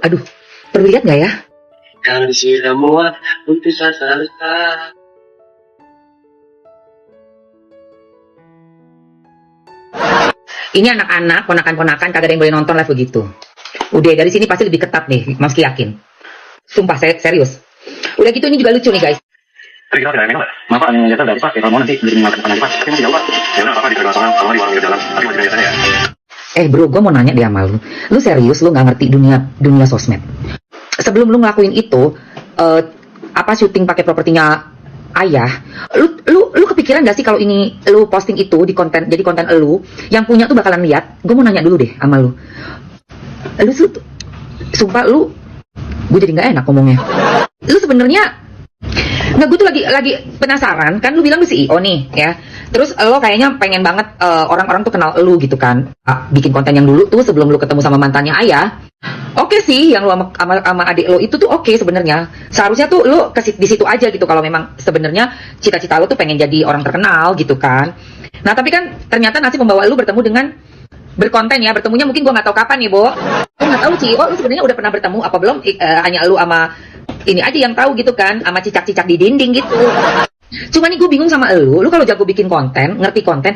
Aduh, perlu lihat nggak ya? Kalau sudah muat untuk selesai. Ini anak-anak, ponakan-ponakan kagak ada yang boleh nonton live begitu. Udah dari sini pasti lebih ketat nih, Mas Ki yakin. Sumpah, saya serius. Udah gitu ini juga lucu nih guys. Tapi kita tidak nggak? Maaf, yang jatuh dari Pak. Kalau mau nanti beli makan depan Pak. Tapi masih jauh Pak. Ya udah apa di pergelangan kalau di warung jalan. Tapi masih biasa ya. Bro, gue mau nanya deh sama lu. Lu serius lu nggak ngerti dunia sosmed? Sebelum lu ngelakuin itu, apa syuting pakai propertinya ayah, lu kepikiran gak sih kalau ini lu posting itu di konten, jadi konten lu yang punya tuh bakalan lihat? Gue mau nanya dulu deh sama lu. Lu sumpah lu, gue jadi nggak enak ngomongnya. Lu sebenarnya nggak, gue tuh lagi penasaran kan, lu bilang lu CEO nih ya, terus lo kayaknya pengen banget orang-orang tuh kenal lu gitu kan, bikin konten yang dulu tuh sebelum lu ketemu sama mantannya ayah. Oke sih, yang lu sama adik lo itu tuh oke sebenarnya. Seharusnya tuh lu di situ aja gitu kalau memang sebenarnya cita-cita lu tuh pengen jadi orang terkenal gitu kan. Nah tapi kan ternyata nasib membawa lu bertemu dengan berkonten ya, bertemunya mungkin gua nggak tahu kapan nih, Bo. Gua nggak tahu sih, lu sebenarnya udah pernah bertemu apa belum? Hanya lu sama ini aja yang tahu gitu kan, sama cicak-cicak di dinding gitu. Cuma nih gue bingung sama lu kalau jago bikin konten, ngerti konten,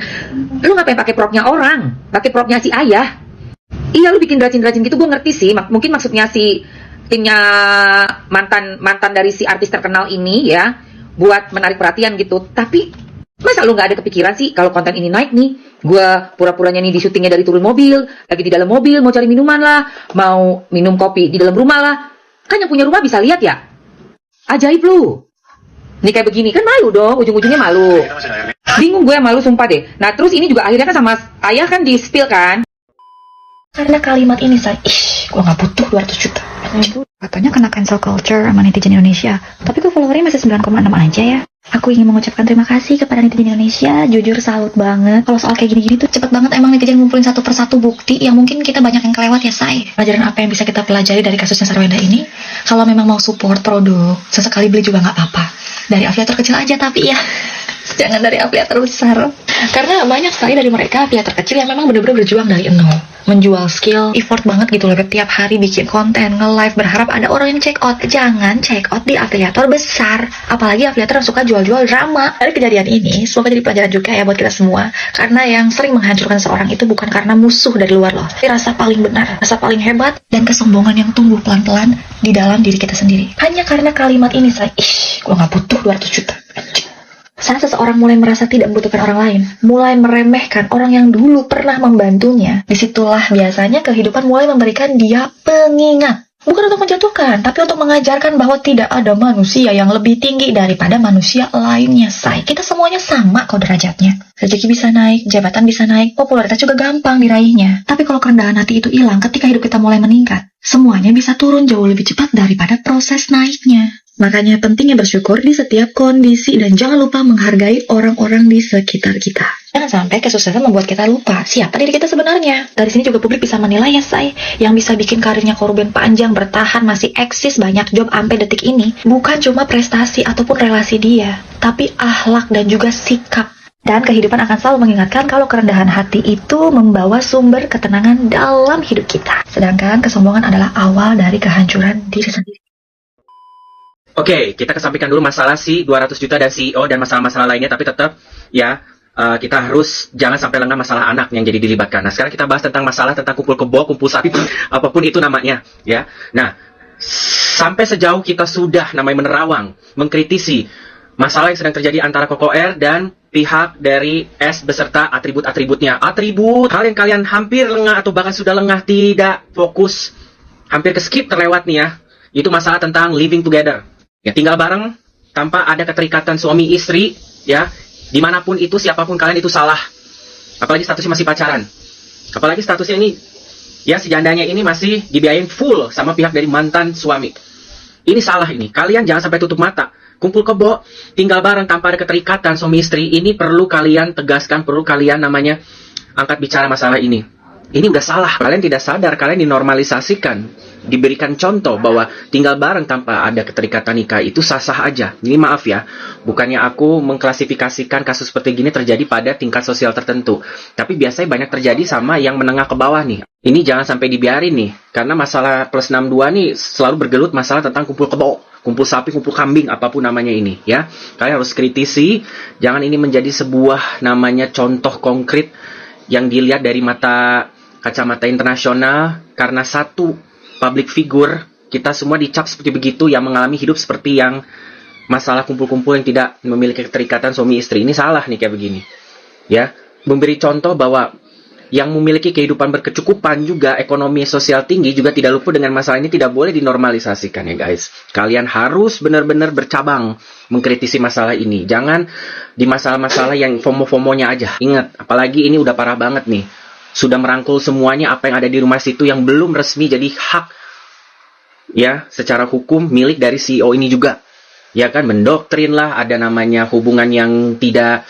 lu ngapain pakai propnya orang, pakai propnya si ayah? Iya, lu bikin rajin-rajin gitu, gue ngerti sih. Mungkin maksudnya si timnya mantan dari si artis terkenal ini ya, buat menarik perhatian gitu. Tapi masa lu nggak ada kepikiran sih kalau konten ini naik nih, gue pura-puranya nih di syutingnya dari turun mobil, lagi di dalam mobil mau cari minuman lah, mau minum kopi di dalam rumah lah. Kan yang punya rumah bisa lihat ya. Ajaib lu. Nih kayak begini kan malu dong, ujung-ujungnya malu. Bingung gue malu sumpah deh. Nah terus ini juga akhirnya kan sama ayah kan di spill kan. Karena kalimat ini saya, gue gak butuh 200 juta. Katanya kena cancel culture sama netizen Indonesia. Tapi kok followernya masih 9,6 aja ya. Aku ingin mengucapkan terima kasih kepada netizen Indonesia. Jujur salut banget. Kalau soal kayak gini-gini tuh cepet banget emang netizen ngumpulin satu persatu bukti yang mungkin kita banyak yang kelewat ya say. Pelajaran apa yang bisa kita pelajari dari kasusnya Sarwenda ini? Kalau memang mau support produk, sesekali beli juga gak apa-apa. Dari afiliator kecil aja tapi ya. Jangan dari afiliator besar. Karena banyak sekali dari mereka afiliator kecil yang memang benar-benar berjuang dari nol. Menjual skill, effort banget gitu loh, tiap hari bikin konten, nge-live, berharap ada orang yang check out. Jangan check out di afiliator besar, apalagi afiliator yang suka jual-jual drama. Dari kejadian ini, semoga jadi pelajaran juga ya buat kita semua. Karena yang sering menghancurkan seorang itu bukan karena musuh dari luar loh, tapi rasa paling benar, rasa paling hebat, dan kesombongan yang tumbuh pelan-pelan di dalam diri kita sendiri. Hanya karena kalimat ini saya, gue gak butuh 200 juta. Saat seseorang mulai merasa tidak membutuhkan orang lain, mulai meremehkan orang yang dulu pernah membantunya, disitulah biasanya kehidupan mulai memberikan dia pengingat. Bukan untuk menjatuhkan, tapi untuk mengajarkan bahwa tidak ada manusia yang lebih tinggi daripada manusia lainnya, say. Kita semuanya sama kok derajatnya. Rezeki bisa naik, jabatan bisa naik, popularitas juga gampang diraihnya. Tapi kalau kerendahan hati itu hilang ketika hidup kita mulai meningkat, semuanya bisa turun jauh lebih cepat daripada proses naiknya. Makanya pentingnya bersyukur di setiap kondisi dan jangan lupa menghargai orang-orang di sekitar kita. Jangan sampai kesuksesan membuat kita lupa siapa diri kita sebenarnya. Dari sini juga publik bisa menilai ya say, yang bisa bikin karirnya Korben panjang, bertahan, masih eksis, banyak job sampai detik ini, bukan cuma prestasi ataupun relasi dia, tapi akhlak dan juga sikap. Dan kehidupan akan selalu mengingatkan kalau kerendahan hati itu membawa sumber ketenangan dalam hidup kita. Sedangkan kesombongan adalah awal dari kehancuran diri sendiri. Oke, kita kesampingkan dulu masalah si 200 juta dan CEO dan masalah-masalah lainnya, tapi tetap ya kita harus jangan sampai lengah masalah anak yang jadi dilibatkan. Nah, sekarang kita bahas tentang masalah tentang kumpul kebo, kumpul sapi, apapun itu namanya, ya. Nah, sampai sejauh kita sudah namanya menerawang, mengkritisi masalah yang sedang terjadi antara Koko R dan pihak dari S beserta atribut-atributnya. Atribut, kalian hampir lengah atau bahkan sudah lengah, tidak fokus, hampir ke-skip, terlewat nih ya. Itu masalah tentang living together. Ya, tinggal bareng tanpa ada keterikatan suami istri, ya, dimanapun itu, siapapun kalian itu salah. Apalagi statusnya masih pacaran. Apalagi statusnya ini, ya si jandanya ini masih dibiayain full sama pihak dari mantan suami. Ini salah ini. Kalian jangan sampai tutup mata. Kumpul kebo, tinggal bareng tanpa ada keterikatan suami istri. Ini perlu kalian tegaskan, perlu kalian namanya angkat bicara masalah ini. Ini udah salah. Kalian tidak sadar, kalian dinormalisasikan. diberikan contoh bahwa tinggal bareng tanpa ada keterikatan nikah itu sah-sah aja. Ini maaf ya, bukannya aku mengklasifikasikan kasus seperti gini terjadi pada tingkat sosial tertentu, tapi biasanya banyak terjadi sama yang menengah ke bawah nih. Ini jangan sampai dibiarin nih, karena masalah plus 62 nih selalu bergelut masalah tentang kumpul kebo, kumpul sapi, kumpul kambing, apapun namanya ini ya. Kalian harus kritisi, jangan ini menjadi sebuah namanya contoh konkret yang dilihat dari kacamata internasional, karena satu public figure, kita semua dicap seperti begitu yang mengalami hidup seperti yang masalah kumpul-kumpul yang tidak memiliki keterikatan suami istri. Ini salah nih kayak begini. Ya, memberi contoh bahwa yang memiliki kehidupan berkecukupan juga ekonomi sosial tinggi juga tidak luput dengan masalah ini, tidak boleh dinormalisasikan ya guys. Kalian harus benar-benar bercabang mengkritisi masalah ini. Jangan di masalah-masalah yang FOMO-FOMO-nya aja. Ingat, apalagi ini udah parah banget nih. Sudah merangkul semuanya apa yang ada di rumah situ yang belum resmi jadi hak ya secara hukum milik dari CEO ini juga. Ya kan, mendoktrin lah, ada namanya hubungan yang tidak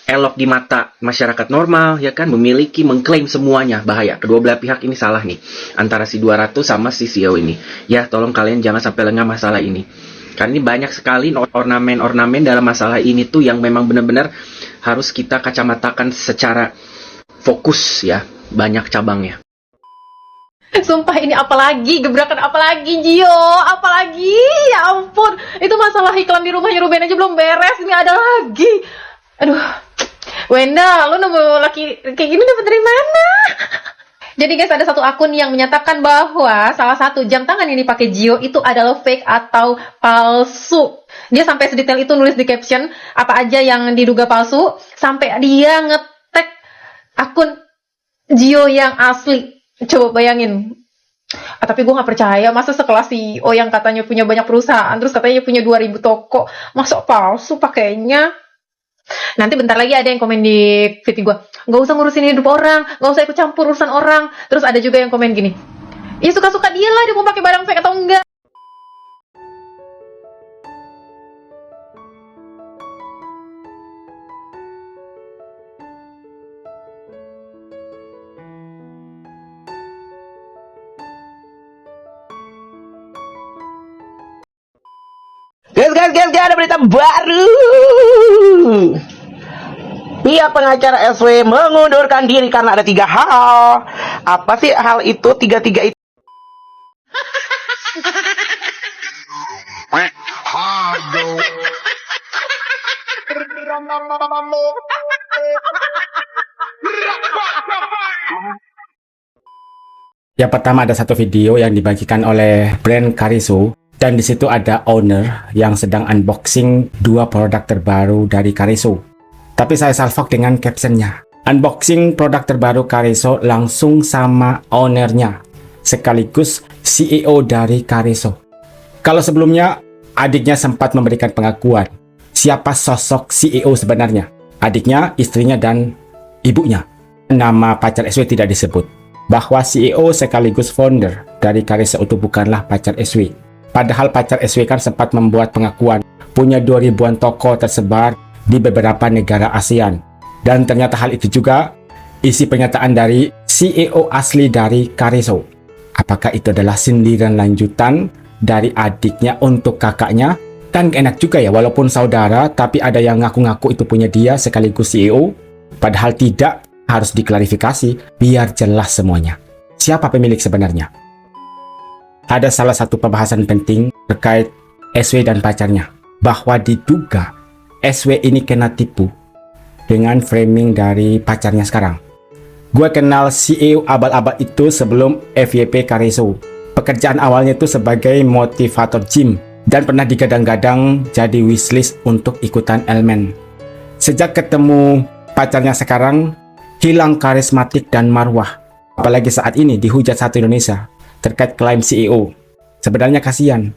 elok di mata masyarakat normal, ya kan, mengklaim semuanya, bahaya. Kedua belah pihak ini salah nih, antara si 200 sama si CEO ini. Ya, tolong kalian jangan sampai lengah masalah ini. Karena ini banyak sekali ornamen-ornamen dalam masalah ini tuh yang memang benar-benar harus kita kacamatakan secara fokus ya, banyak cabangnya. Sumpah ini apalagi, gebrakan apalagi Gio, apalagi, ya ampun. Itu masalah iklan di rumahnya Ruben aja belum beres, ini ada lagi. Aduh, Wenda, lu nemu laki kayak gini dapat dari mana? Jadi guys, ada satu akun yang menyatakan bahwa salah satu jam tangan yang dipakai Gio itu adalah fake atau palsu. Dia sampai sedetail itu nulis di caption apa aja yang diduga palsu, sampai dia ngetek akun Gio yang asli. Coba bayangin. Tapi gue gak percaya, masa sekelas CEO yang katanya punya banyak perusahaan, terus katanya punya 2000 toko, masa palsu pakainya? Nanti bentar lagi ada yang komen di feed gue, gak usah ngurusin hidup orang, gak usah ikut campur urusan orang. Terus ada juga yang komen gini, ya suka-suka dia lah, dia mau pakai barang fake atau enggak. Guys, ada berita baru. Pihak pengacara SW mengundurkan diri karena ada 3 hal. Apa sih hal itu? Tiga itu. Yang pertama, ada satu video yang dibagikan oleh brand Kariso. Dan di situ ada owner yang sedang unboxing 2 produk terbaru dari Kariso. Tapi saya salvok dengan captionnya. Unboxing produk terbaru Kariso langsung sama ownernya, sekaligus CEO dari Kariso. Kalau sebelumnya adiknya sempat memberikan pengakuan siapa sosok CEO sebenarnya. Adiknya, istrinya, dan ibunya. Nama pacar SW tidak disebut. Bahwa CEO sekaligus founder dari Kariso itu bukanlah pacar SW. Padahal pacar SW kan sempat membuat pengakuan punya 2000-an toko tersebar di beberapa negara ASEAN. Dan ternyata hal itu juga isi pernyataan dari CEO asli dari Kariso. Apakah itu adalah sindiran lanjutan dari adiknya untuk kakaknya? Kan enak juga ya, walaupun saudara tapi ada yang ngaku-ngaku itu punya dia sekaligus CEO. Padahal tidak, harus diklarifikasi biar jelas semuanya. Siapa pemilik sebenarnya? Ada salah satu pembahasan penting terkait SW dan pacarnya, bahwa diduga SW ini kena tipu dengan framing dari pacarnya sekarang. Gue kenal CEO abal-abal itu sebelum FYP Kariso. Pekerjaan awalnya itu sebagai motivator gym dan pernah digadang-gadang jadi wishlist untuk ikutan elemen. Sejak ketemu pacarnya sekarang, hilang karismatik dan marwah. Apalagi saat ini dihujat satu Indonesia terkait klaim CEO. Sebenarnya kasihan.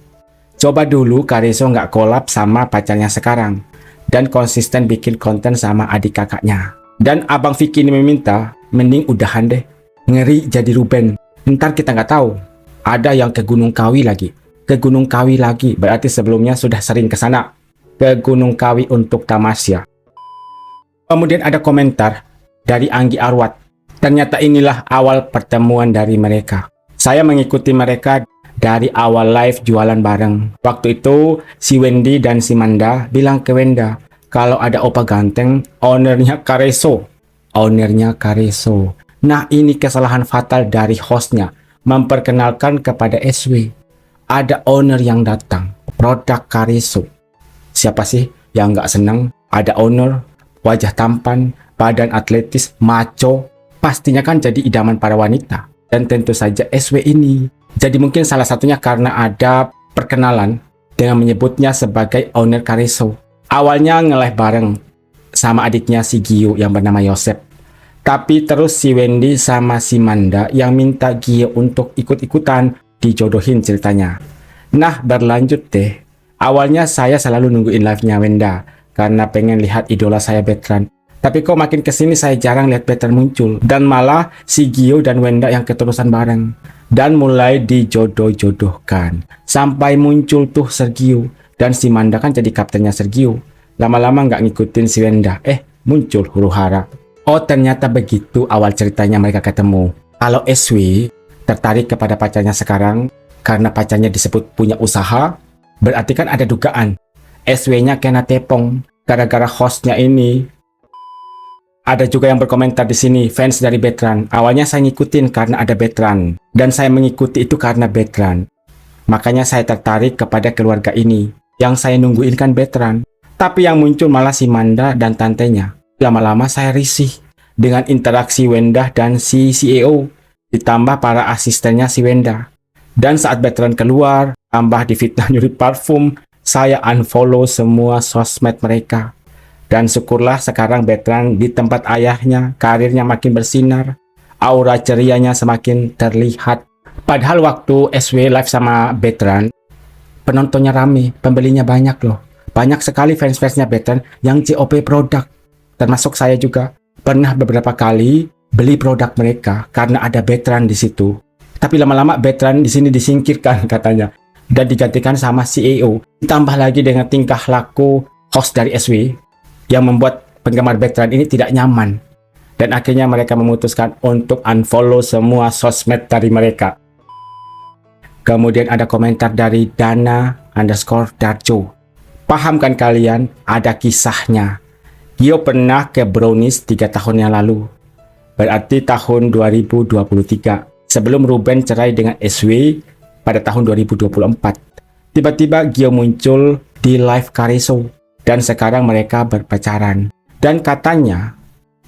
Coba dulu Kariso nggak kolab sama pacarnya sekarang dan konsisten bikin konten sama adik kakaknya. Dan Abang Vicky ini meminta, mending udahan deh. Ngeri jadi Ruben. Ntar kita nggak tahu. Ada yang ke Gunung Kawi lagi. Ke Gunung Kawi lagi, berarti sebelumnya sudah sering ke sana. Ke Gunung Kawi untuk tamasya. Kemudian ada komentar dari Anggi Arwat. Ternyata inilah awal pertemuan dari mereka. Saya mengikuti mereka dari awal live jualan bareng. Waktu itu si Wendy dan si Manda bilang ke Wenda kalau ada opa ganteng, ownernya Kareso. Ownernya Kareso. Nah, ini kesalahan fatal dari hostnya, memperkenalkan kepada SW. Ada owner yang datang, produk Kareso. Siapa sih yang nggak senang ada owner, wajah tampan, badan atletis, maco, pastinya kan jadi idaman para wanita. Dan tentu saja SW ini. Jadi mungkin salah satunya karena ada perkenalan dengan menyebutnya sebagai owner Kareso. Awalnya nge-live bareng sama adiknya si Gio yang bernama Yosep. Tapi terus si Wendy sama si Manda yang minta Gio untuk ikut-ikutan, dijodohin ceritanya. Nah, berlanjut deh. Awalnya saya selalu nungguin live-nya Wenda karena pengen lihat idola saya Bertrand. Tapi kok makin kesini saya jarang lihat Bertrand muncul. Dan malah si Gio dan Wenda yang keterusan bareng. Dan mulai dijodoh-jodohkan. Sampai muncul tuh Sergio. Dan si Manda kan jadi kaptennya Sergio. Lama-lama nggak ngikutin si Wenda. Muncul huru hara. Oh, ternyata begitu awal ceritanya mereka ketemu. Kalau SW tertarik kepada pacarnya sekarang karena pacarnya disebut punya usaha, berarti kan ada dugaan. SW-nya kena tepong gara-gara hostnya ini. Ada juga yang berkomentar di sini, fans dari Bertrand. Awalnya saya ngikutin karena ada Bertrand. Dan saya mengikuti itu karena Bertrand. Makanya saya tertarik kepada keluarga ini. Yang saya nungguin kan Bertrand. Tapi yang muncul malah si Manda dan tantenya. Lama-lama saya risih dengan interaksi Wenda dan si CEO. Ditambah para asistennya si Wenda. Dan saat Bertrand keluar, tambah difitnah nyuri parfum, saya unfollow semua sosmed mereka. Dan syukurlah sekarang Bertrand di tempat ayahnya, karirnya makin bersinar, aura cerianya semakin terlihat. Padahal waktu SW live sama Bertrand, penontonnya rame, pembelinya banyak loh. Banyak sekali fans-fansnya Bertrand yang COP produk. Termasuk saya juga pernah beberapa kali beli produk mereka karena ada Bertrand di situ. Tapi lama-lama Bertrand di sini disingkirkan katanya dan digantikan sama CEO. Ditambah lagi dengan tingkah laku host dari SW yang membuat penggemar Bertrand ini tidak nyaman. Dan akhirnya mereka memutuskan untuk unfollow semua sosmed dari mereka. Kemudian ada komentar dari Dana_Darjo. Paham kan kalian? Ada kisahnya. Gio pernah ke Brownies 3 tahun yang lalu. Berarti tahun 2023. Sebelum Ruben cerai dengan SW pada tahun 2024. Tiba-tiba Gio muncul di live Kareso. Dan sekarang mereka berpacaran. Dan katanya,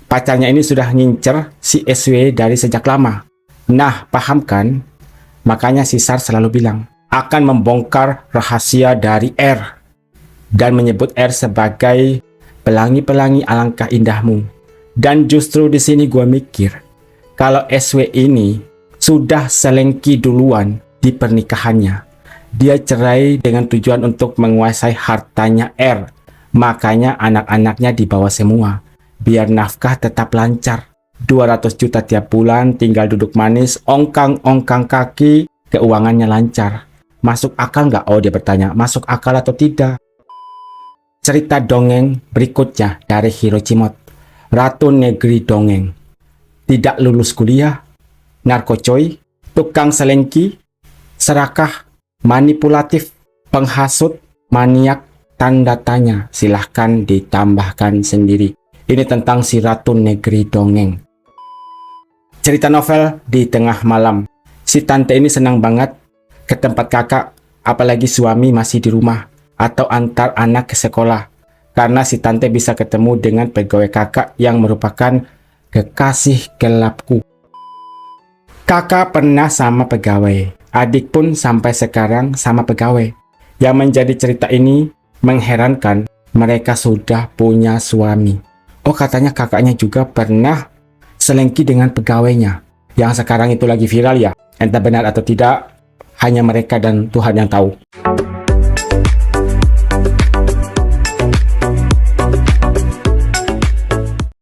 pacarnya ini sudah ngincer si SW dari sejak lama. Nah, paham kan? Makanya si Sar selalu bilang, akan membongkar rahasia dari R. Dan menyebut R sebagai pelangi-pelangi alangkah indahmu. Dan justru di sini gue mikir, kalau SW ini sudah selengki duluan di pernikahannya. Dia cerai dengan tujuan untuk menguasai hartanya R. Makanya anak-anaknya dibawa semua, biar nafkah tetap lancar. 200 juta tiap bulan, tinggal duduk manis, ongkang-ongkang kaki, keuangannya lancar. Masuk akal nggak? Oh, dia bertanya, masuk akal atau tidak? Cerita dongeng berikutnya dari Hirocimot. Ratu Negeri Dongeng. Tidak lulus kuliah, narkocoy, tukang selengki, serakah, manipulatif, penghasut, maniak, tanda tanya, silahkan ditambahkan sendiri. Ini tentang si Ratu Negeri Dongeng. Cerita novel di tengah malam. Si tante ini senang banget ke tempat kakak, apalagi suami masih di rumah, atau antar anak ke sekolah. Karena si tante bisa ketemu dengan pegawai kakak yang merupakan kekasih gelapku. Kakak pernah sama pegawai, adik pun sampai sekarang sama pegawai. Yang menjadi cerita ini mengherankan, mereka sudah punya suami. Oh, katanya kakaknya juga pernah selengki dengan pegawainya. Yang sekarang itu lagi viral ya. Entah benar atau tidak, hanya mereka dan Tuhan yang tahu.